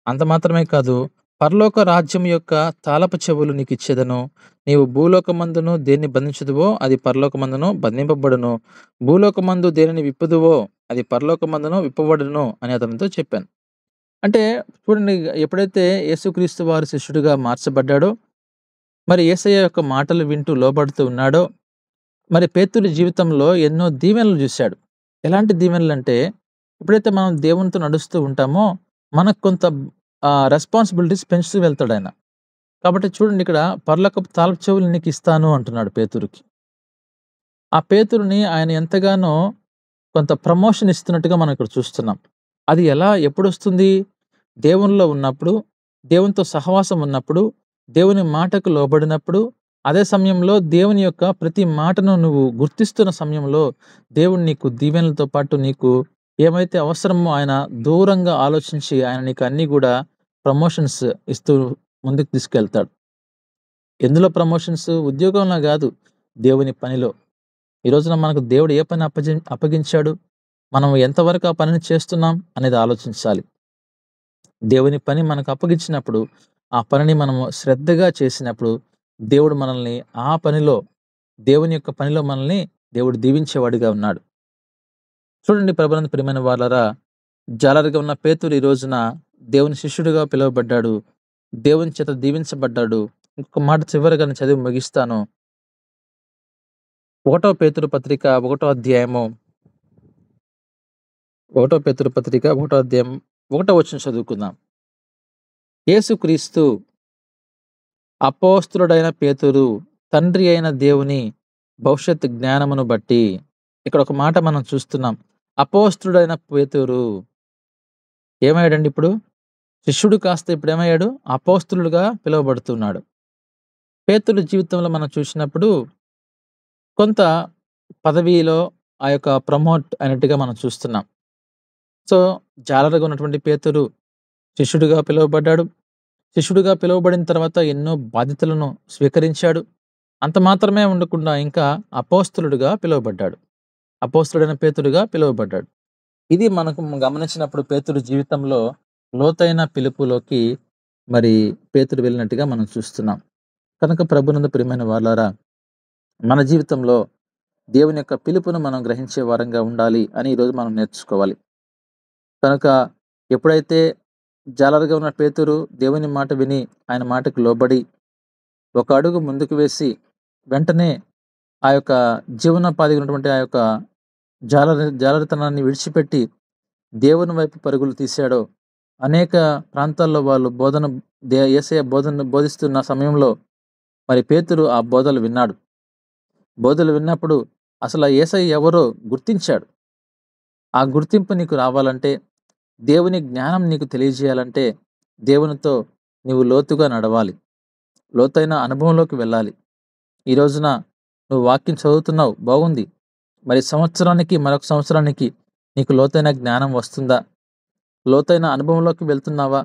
అంత మాత్రమే కాదు, పరలోక రాజ్యం యొక్క తాళపు చెవులు నీకు ఇచ్చేదను, నీవు భూలోకమందును దేన్ని బంధించుదువో అది పరలోకమందును బంధింపబడును, భూలోకమందు దేనిని విప్పుదువో అది పరలోకమందును విప్పబడును అని అతనితో చెప్పాను. అంటే చూడండి, ఎప్పుడైతే యేసుక్రీస్తు వారి శిష్యుడిగా మార్చబడ్డాడో, మరి యేసయ్య యొక్క మాటలు వింటూ లోబడుతూ ఉన్నాడో, మరి పేతురు జీవితంలో ఎన్నో దీవెనలు చూశాడు. ఎలాంటి దీవెనలు అంటే, ఎప్పుడైతే మనం దేవునితో నడుస్తూ ఉంటామో మనకు కొంత రెస్పాన్సిబిలిటీస్ పెంచుతూ వెళ్తాడు ఆయన. కాబట్టి చూడండి, ఇక్కడ పరలోకపు తాళపు చెవులు నీకు ఇస్తాను అంటున్నాడు పేతురుకి. ఆ పేతురుని ఆయన ఎంతగానో కొంత ప్రమోషన్ ఇస్తున్నట్టుగా మనం ఇక్కడ చూస్తున్నాం. అది ఎలా, ఎప్పుడు వస్తుంది? దేవునిలో ఉన్నప్పుడు, దేవునితో సహవాసం ఉన్నప్పుడు, దేవుని మాటకు లోబడినప్పుడు, అదే సమయంలో దేవుని యొక్క ప్రతి మాటను నువ్వు గుర్తిస్తున్న సమయంలో దేవుడు నీకు దీవెనలతో పాటు నీకు ఏమైతే అవసరమో ఆయన దూరంగా ఆలోచించి ఆయన నీకు అన్నీ కూడా ప్రమోషన్స్ ఇస్తూ ముందుకు తీసుకెళ్తాడు. ఎందులో ప్రమోషన్స్? ఉద్యోగంలో కాదు, దేవుని పనిలో. ఈ రోజున మనకు దేవుడు ఏ పని అప్పగించాడు, మనం ఎంతవరకు ఆ పనిని చేస్తున్నాం అనేది ఆలోచించాలి. దేవుని పని మనకు అప్పగించినప్పుడు ఆ పనిని మనము శ్రద్ధగా చేసినప్పుడు దేవుడు మనల్ని ఆ పనిలో, దేవుని యొక్క పనిలో మనల్ని దేవుడు దీవించేవాడిగా ఉన్నాడు. చూడండి ప్రభునందు ప్రియమైన వారలారా, జాలరిగా ఉన్న పేతురు ఈ రోజున దేవుని శిష్యుడిగా పిలువబడ్డాడు, దేవుని చేత దీవించబడ్డాడు. ఇంకొక మాట చివరిగా నేను చదివి ముగిస్తాను. 1వ పేతురు పత్రిక 1వ అధ్యాయము 1వ పేతురు పత్రిక 1వ అధ్యాయం 1వ వచనం చదువుకుందాం. యేసుక్రీస్తు అపోస్తలుడైన పేతురు తండ్రి అయిన దేవుని భవిష్యత్ జ్ఞానమును బట్టి, ఇక్కడ ఒక మాట మనం చూస్తున్నాం. అపోస్తలుడైన పేతురు ఏమయ్యాడండి? ఇప్పుడు శిష్యుడు కాస్త ఇప్పుడు ఏమయ్యాడు? అపోస్తలుడుగా పిలువబడుతున్నాడు. పేతురు జీవితంలో మనం చూసినప్పుడు కొంత పదవిలో ఆ యొక్క ప్రమోట్ అయినట్టుగా మనం చూస్తున్నాం. సో జాలరుగా ఉన్నటువంటి పేతురు శిష్యుడిగా పిలువబడ్డాడు. శిష్యుడిగా పిలువబడిన తర్వాత ఎన్నో బాధ్యతలను స్వీకరించాడు. అంత మాత్రమే ఉండకుండా ఇంకా అపోస్తలుడుగా పిలువబడ్డాడు. అపోస్తలుడైన పేతురుగా పిలువబడ్డాడు. ఇది మనకు గమనించినప్పుడు పేతురు జీవితంలో లోతైన పిలుపులోకి మరి పేతురు వెళ్ళినట్టుగా మనం చూస్తున్నాం. కనుక ప్రభునందు ప్రియమైన వాళ్ళారా, మన జీవితంలో దేవుని యొక్క పిలుపును మనం గ్రహించే వారంగా ఉండాలి అని ఈరోజు మనం నేర్చుకోవాలి. కనుక ఎప్పుడైతే జాలరుగా ఉన్న పేతురు దేవుని మాట విని ఆయన మాటకు లోబడి ఒక అడుగు ముందుకు వేసి వెంటనే ఆ యొక్క జీవనోపాధిగా ఉన్నటువంటి ఆ యొక్క జాలరితనాన్ని విడిచిపెట్టి దేవుని వైపు పరుగులు తీశాడో, అనేక ప్రాంతాల్లో వాళ్ళు యేసయ్య బోధన బోధిస్తున్న సమయంలో మరి పేతురు ఆ బోధలు విన్నాడు. బోధలు విన్నప్పుడు అసలు ఆ యేసయ్య ఎవరో గుర్తించాడు. ఆ గుర్తింపు నీకు రావాలంటే, దేవుని జ్ఞానం నీకు తెలియజేయాలంటే, దేవునితో నీవు లోతుగా నడవాలి. లోతైన అనుభవంలోకి వెళ్ళాలి. ఈ రోజున నువ్వు వాక్యం చదువుతున్నావు, బాగుంది. మరి సంవత్సరానికి మరొక సంవత్సరానికి నీకు లోతైన జ్ఞానం వస్తుందా? లోతైన అనుభవంలోకి వెళ్తున్నావా?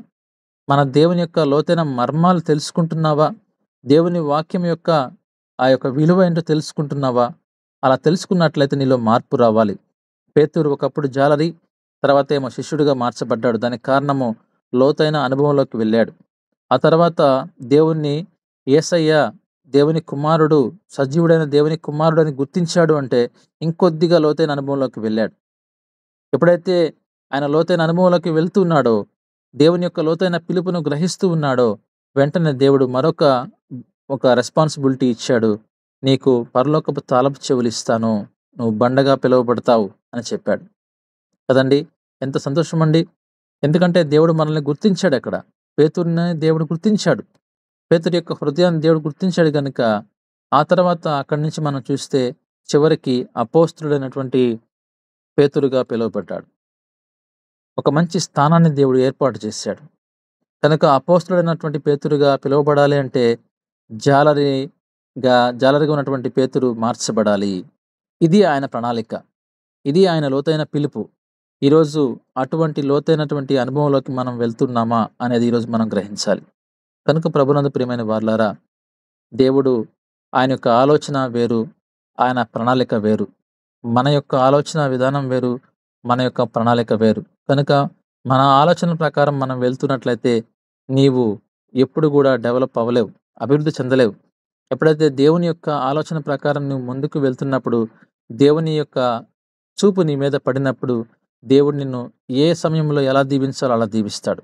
మన దేవుని యొక్క లోతైన మర్మాలు తెలుసుకుంటున్నావా? దేవుని వాక్యం యొక్క ఆ యొక్క విలువ ఏంటో తెలుసుకుంటున్నావా? అలా తెలుసుకున్నట్లయితే నీలో మార్పు రావాలి. పేతురు ఒకప్పుడు జాలరి, తర్వాత ఏమో శిష్యుడిగా మార్చబడ్డాడు. దానికి కారణము లోతైన అనుభవంలోకి వెళ్ళాడు. ఆ తర్వాత దేవుణ్ణి యేసయ్య దేవుని కుమారుడు, సజీవుడైన దేవుని కుమారుడు అని గుర్తించాడు అంటే ఇంకొద్దిగా లోతైన అనుభవంలోకి వెళ్ళాడు. ఎప్పుడైతే ఆయన లోతైన అనుభవంలోకి వెళ్తున్నాడో, దేవుని యొక్క లోతైన పిలుపును గ్రహిస్తూ ఉన్నాడో, వెంటనే దేవుడు ఒక రెస్పాన్సిబిలిటీ ఇచ్చాడు. నీకు పరలోకపు తాళపు చెవులు ఇస్తాను, నువ్వు బండగా పిలువబడతావు అని చెప్పాడు కదండి. ఎంత సంతోషం అండి. ఎందుకంటే దేవుడు మనల్ని గుర్తించాడు. అక్కడ పేతురుని దేవుడు గుర్తించాడు. పేతురు యొక్క హృదయాన్ని దేవుడు గుర్తించాడు కనుక ఆ తర్వాత అక్కడి నుంచి మనం చూస్తే చివరికి అపోస్తుడైనటువంటి పేతురుగా పిలువబడ్డాడు. ఒక మంచి స్థానాన్ని దేవుడు ఏర్పాటు చేశాడు. కనుక అపోస్తుడైనటువంటి పేతురుగా పిలువబడాలి అంటే జాలరిగా ఉన్నటువంటి పేతురు మార్చబడాలి. ఇది ఆయన ప్రణాళిక, ఇది ఆయన లోతైన పిలుపు. ఈరోజు అటువంటి లోతైనటువంటి అనుభవంలోకి మనం వెళ్తున్నామా అనేది ఈరోజు మనం గ్రహించాలి. కనుక ప్రభునందు ప్రియమైన వారలారా, దేవుడు ఆయన యొక్క ఆలోచన వేరు, ఆయన ప్రణాళిక వేరు. మన యొక్క ఆలోచన విధానం వేరు, మన యొక్క ప్రణాళిక వేరు. కనుక మన ఆలోచన ప్రకారం మనం వెళ్తున్నట్లయితే నీవు ఎప్పుడు కూడా డెవలప్ అవ్వలేవు, అభివృద్ధి చెందలేవు. ఎప్పుడైతే దేవుని యొక్క ఆలోచన ప్రకారం నువ్వు ముందుకు వెళ్తున్నప్పుడు, దేవుని యొక్క చూపు నీ మీద పడినప్పుడు, దేవుడు నిన్ను ఏ సమయంలో ఎలా దీవించాలో అలా దీవిస్తాడు.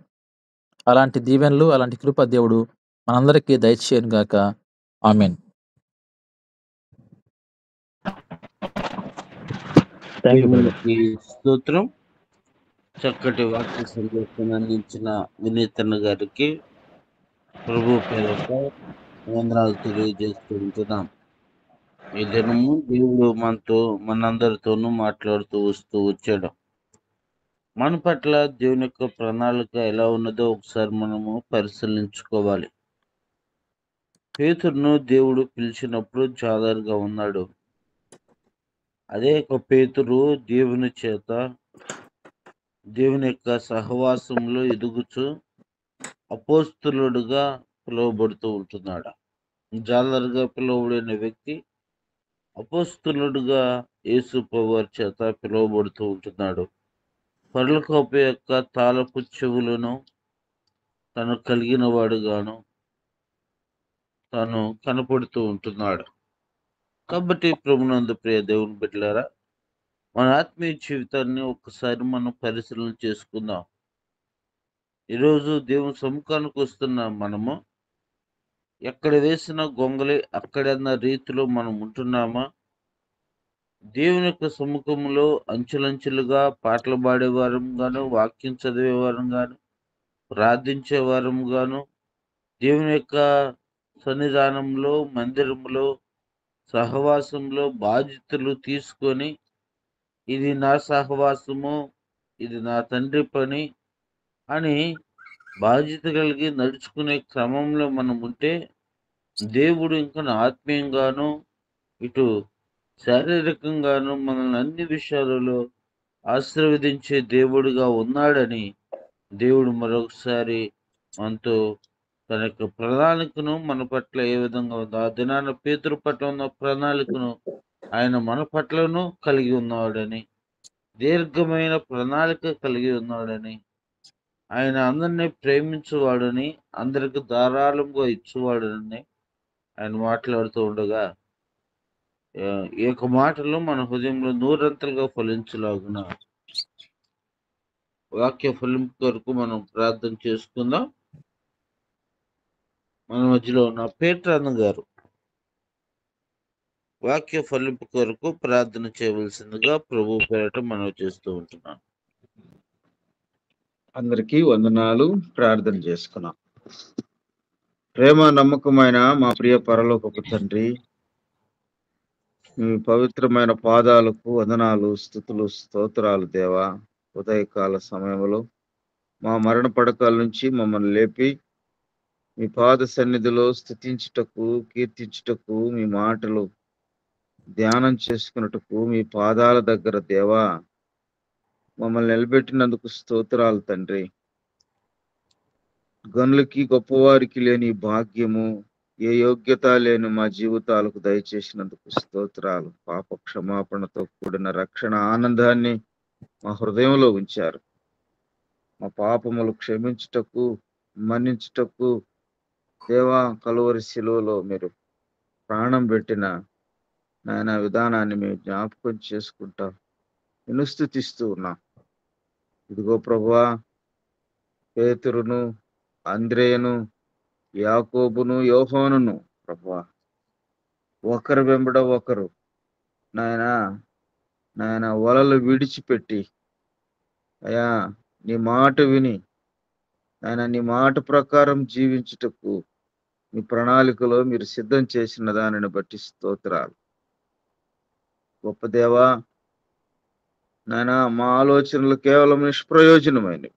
అలాంటి దీవెనలు, అలాంటి కృప దేవుడు మనందరికీ దయచేయను గాక. ఆమేన్. దేవునికి స్తోత్రం. చక్కటి వాక్య సందేశాన్ని అందించిన వినీతన్న గారికి ప్రభు పేరట వందనాలు తెలియజేస్తూ ఉంటున్నాం. ఈ దినము దేవుడు మనందరితోనూ మాట్లాడుతూ వచ్చాడు. మన పట్ల దేవుని యొక్క ప్రణాళిక ఎలా ఉన్నదో ఒకసారి మనము పరిశీలించుకోవాలి. పేతురును దేవుడు పిలిచినప్పుడు జాలరుగా ఉన్నాడు. అదే ఒక పేతురు దేవుని చేత దేవుని యొక్క సహవాసంలో ఎదుగుచు అపోస్తులుడుగా పిలువబడుతూ ఉంటున్నాడు. జాలరుగా పిలువబడిన వ్యక్తి అపోస్తులుడుగా యేసు ప్రభువారి చేత పిలువబడుతూ ఉంటున్నాడు. పరలోకపు యొక్క తాళపు చెవులను తను కలిగిన వాడుగాను తాను కనపడుతూ ఉంటున్నాడు. కాబట్టి ప్రభునందు ప్రియ దేవుని బిడ్డలారా, మన ఆత్మీయ జీవితాన్ని ఒక్కసారి మనం పరిశీలన చేసుకుందాం. ఈరోజు దేవుని సముఖానికి వస్తున్న మనము ఎక్కడ వేసిన గొంగలి అక్కడన్న రీతిలో మనం ఉంటున్నామా? దేవుని యొక్క సముఖంలో అంచెలంచెలుగా పాటలు పాడేవారం గాను, వాక్యం చదివేవారం గాను, ప్రార్థించేవారం గాను, దేవుని యొక్క సన్నిధానంలో, మందిరంలో, సహవాసంలో బాధ్యతలు తీసుకొని ఇది నా సహవాసము, ఇది నా తండ్రి పని అని బాధ్యత కలిగి నడుచుకునే క్రమంలో మనం ఉంటే దేవుడు ఇంకా ఆత్మీయంగాను ఇటు శారీరకంగాను మనల్ని అన్ని విషయాలలో ఆశీర్వదించే దేవుడిగా ఉన్నాడని దేవుడు మరొకసారి మనతో తన యొక్క ప్రణాళికను మన పట్ల ఏ విధంగా ఉందో ఆ దినాన పేతురు పట్ల ఉన్న ప్రణాళికను ఆయన మన పట్లను కలిగి ఉన్నాడని, దీర్ఘమైన ప్రణాళిక కలిగి ఉన్నాడని, ఆయన అందరినీ ప్రేమించువాడని, అందరికి ధారాళంగా ఇచ్చేవాడని ఆయన మాట్లాడుతూ ఉండగా ఈ యొక్క మాటలు మన హృదయంలో నూరంతలుగా ఫలించలాగున వాక్య ఫలింపు కొరకు మనం ప్రార్థన చేసుకుందాం. మన మధ్యలో ఉన్న పేట్రాన్న గారు వాక్య ఫలింపు కొరకు ప్రార్థన చేయవలసిందిగా ప్రభు పేరట మనవి చేస్తూ ఉంటున్నాను. అందరికీ వందనాలు. ప్రార్థన చేసుకున్నాం. ప్రేమ నమ్మకమైన మా ప్రియ పరలోకపు తండ్రి, మీ పవిత్రమైన పాదాలకు వందనాలు, స్తుతులు, స్తోత్రాలు దేవా. ఉదయకాల సమయంలో మా మరణ పడకల నుంచి మమ్మల్ని లేపి మీ పాద సన్నిధిలో స్తుతించుటకు, కీర్తించుటకు, మీ మాటలు ధ్యానం చేసుకున్నటకు మీ పాదాల దగ్గర దేవా మమ్మల్ని నిలబెట్టినందుకు స్తోత్రాలు తండ్రి. గనులకి గొప్పవారికి లేని భాగ్యము, ఏ యోగ్యత లేని మా జీవితాలకు దయచేసినందుకు స్తోత్రాలు. పాప క్షమాపణతో కూడిన రక్షణ ఆనందాన్ని మా హృదయంలో ఉంచారు. మా పాపములు క్షమించుటకు, మన్నించుటకు దేవా కలువరి శిలువలో మీరు ప్రాణం పెట్టిన నాయన విధానాన్ని మేము జ్ఞాపకం చేసుకుంటాం. నిన్ను స్తుతిస్తూ ఉన్నాం. ఇదిగో ప్రభువా, పేతురును, అంద్రేయను, యాకోబును, యోహానును ప్రభువా ఒకరు వెంబడ ఒకరు నాయన వలలు విడిచిపెట్టి అయా నీ మాట విని నీ మాట ప్రకారం జీవించుటకు మీ ప్రణాళికలో మీరు సిద్ధం చేసిన దానిని బట్టి స్తోత్రాలు. గొప్ప దేవా, మా ఆలోచనలు కేవలం నిష్ప్రయోజనమైనవి.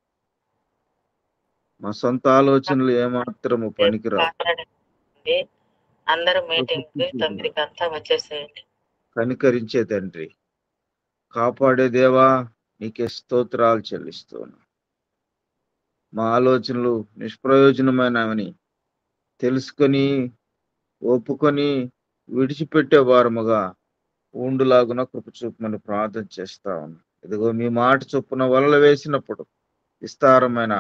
మా సొంత ఆలోచనలు ఏమాత్రము పనికిరావు. కనికరించే తండ్రి, కాపాడే దేవా, నీకే స్తోత్రాలు చెల్లిస్తున్నా. మా ఆలోచనలు నిష్ప్రయోజనమైనవని తెలుసుకొని ఒప్పుకొని విడిచిపెట్టే వారముగా ఉండులాగున కృప చూపమని ప్రార్థన చేస్తా ఉన్నా. ఇదిగో మీ మాట చొప్పున వలలు వేసినప్పుడు విస్తారమైన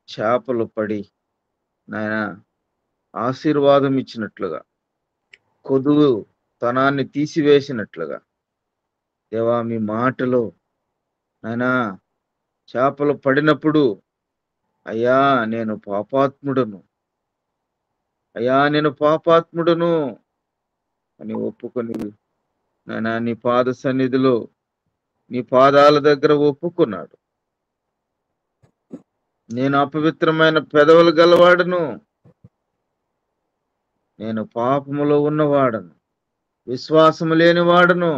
చేపలు పడి ఆశీర్వాదం ఇచ్చినట్లుగా, కొదువు తనాన్ని తీసివేసినట్లుగా దేవా మీ మాటలో చేపలు పడినప్పుడు అయ్యా నేను పాపాత్ముడను అని ఒప్పుకొని నీ పాద సన్నిధిలో నీ పాదాల దగ్గర ఒప్పుకున్నాడు. నేను అపవిత్రమైన పెదవులు గలవాడను, నేను పాపములో ఉన్నవాడను, విశ్వాసము లేనివాడను,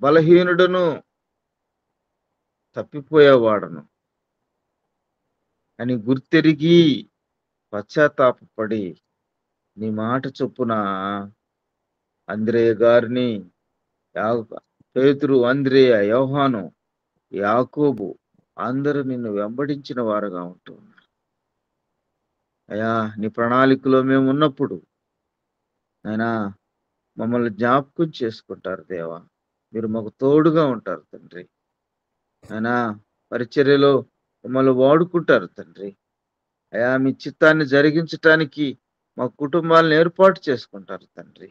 బలహీనుడను, తప్పిపోయేవాడను అని గుర్తెరిగి పశ్చాత్తాపడి నీ మాట చొప్పున అంద్రేయ గారిని, పేతురు, అంద్రేయ, యోహాను, యాకోబు అందరూ నిన్ను వెంబడించిన వారుగా ఉంటున్నారు. అయ్యా నీ ప్రణాళికలో మేము ఉన్నప్పుడు మమ్మల్ని జ్ఞాపకం చేసుకుంటారు దేవా. మీరు మాకు తోడుగా ఉంటారు తండ్రి. పరిచర్యలో మమ్మల్ని వాడుకుంటారు తండ్రి. అయా మీ చిత్తాన్ని జరిగించటానికి మా కుటుంబాలను ఏర్పాటు చేసుకుంటారు తండ్రి.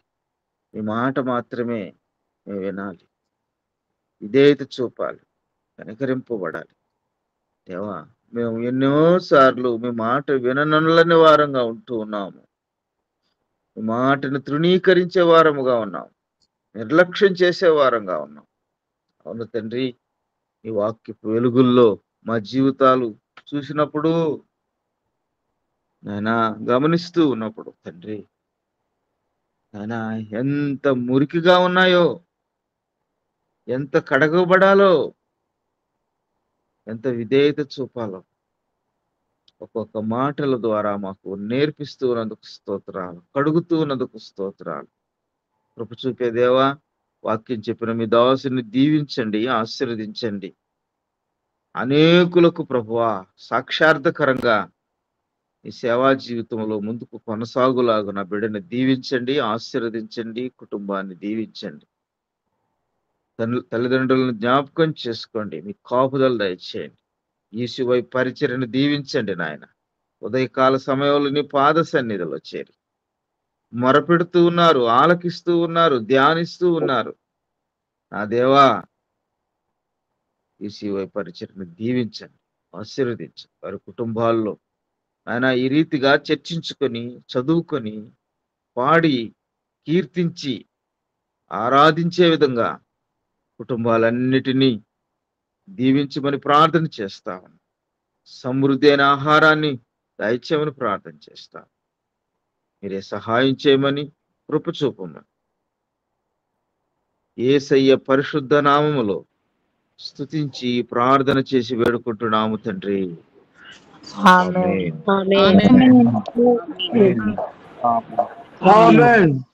మీ మాట మాత్రమే మేము వినాలి, విధేయత చూపాలి, కనికరింపబడాలి దేవా. మేము ఎన్నోసార్లు మీ మాట విననొల్లని వారంగా ఉంటూ ఉన్నాము. మీ మాటను తృణీకరించే వారముగా ఉన్నాం, నిర్లక్ష్యం చేసే వారంగా ఉన్నాం. అవును తండ్రి, ఈ వాక్యపు వెలుగుల్లో మా జీవితాలు చూసినప్పుడు గమనిస్తూ ఉన్నప్పుడు తండ్రి ఎంత మురికిగా ఉన్నాయో, ఎంత కడగబడాలో, ఎంత విధేయత చూపాలో ఒక్కొక్క మాటల ద్వారా మాకు నేర్పిస్తూ ఉన్నందుకు స్తోత్రాలు, కడుగుతూ ఉన్నందుకు స్తోత్రాలు. కృప చూపే దేవా, వాక్యం చెప్పిన మీ దాసుని దీవించండి, ఆశీర్వదించండి. అనేకులకు ప్రభువా సాక్షార్థకరంగా ఈ సేవా జీవితంలో ముందుకు కొనసాగులాగా నా బిడ్డని దీవించండి, ఆశీర్వదించండి, కుటుంబాన్ని దీవించండి. తల్లిదండ్రులను జ్ఞాపకం చేసుకోండి, మీ కాపుదలు దయచేయండి. యేసువై పరిచర్యను దీవించండి నాయన. ఉదయకాల సమయంలో నీ పాద సన్నిధిలో చేరి మొరపెడుతూ ఉన్నారు, ఆలకిస్తూ ఉన్నారు, ధ్యానిస్తూ ఉన్నారు. నా దేవా, ఈ CY పరిచయను దీవించండి, ఆశీర్వదించండి. వారి కుటుంబాల్లో ఆయన ఈ రీతిగా చర్చించుకొని, చదువుకొని, పాడి, కీర్తించి, ఆరాధించే విధంగా కుటుంబాలన్నిటినీ దీవించమని ప్రార్థన చేస్తాను. సమృద్ధి అయిన ఆహారాన్ని దయచేయమని ప్రార్థన చేస్తాను. మీరే సహాయం చేయమని, కృప చూపమని యేసయ్య పరిశుద్ధ నామములో స్తుతించి ప్రార్థన చేసి వేడుకుంటున్నాము తండ్రి. ఆమేన్. ఆమేన్. ఆమేన్. ఆమేన్.